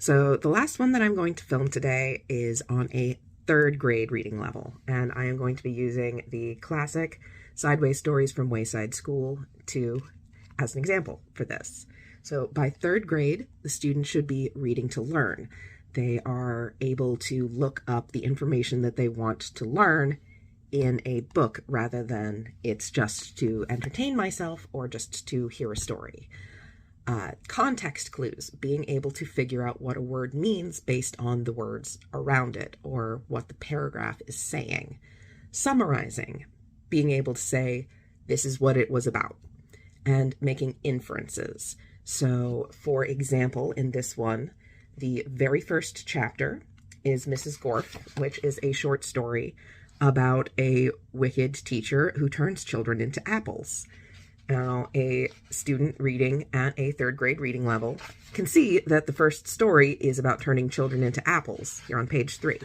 So the last one that I'm going to film today is on a third grade reading level, and I am going to be using the classic Sideways Stories from Wayside School as an example for this. So by third grade, the students should be reading to learn. They are able to look up the information that they want to learn in a book rather than it's just to entertain myself or just to hear a story. Context clues, being able to figure out what a word means based on the words around it or what the paragraph is saying. Summarizing, being able to say, this is what it was about, and making inferences. So, for example, in this one, the very first chapter is Mrs. Gorf, which is a short story about a wicked teacher who turns children into apples. Now, a student reading at a third grade reading level can see that the first story is about turning children into apples here on page 3.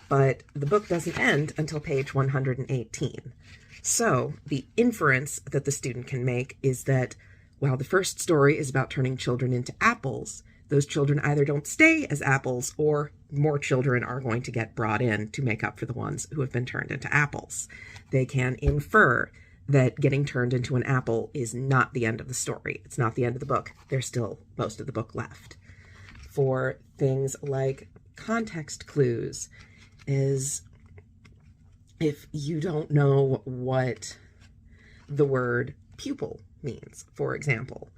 But the book doesn't end until page 118. So the inference that the student can make is that while the first story is about turning children into apples, those children either don't stay as apples or more children are going to get brought in to make up for the ones who have been turned into apples. They can infer that getting turned into an apple is not the end of the story. It's not the end of the book. There's still most of the book left. For things like context clues, is if you don't know what the word pupil means. For example,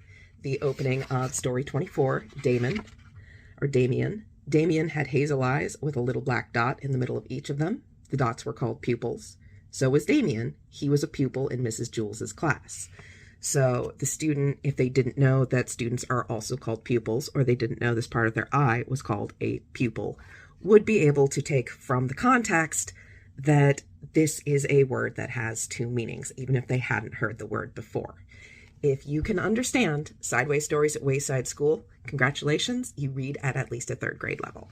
the opening of story 24, Damien. Damien had hazel eyes with a little black dot in the middle of each of them. The dots were called pupils. So was Damien. He was a pupil in Mrs. Jules's class. So the student, if they didn't know that students are also called pupils, or they didn't know this part of their eye was called a pupil, would be able to take from the context that this is a word that has two meanings, even if they hadn't heard the word before. If you can understand Sideways Stories at Wayside School, congratulations, you read at least a third grade level.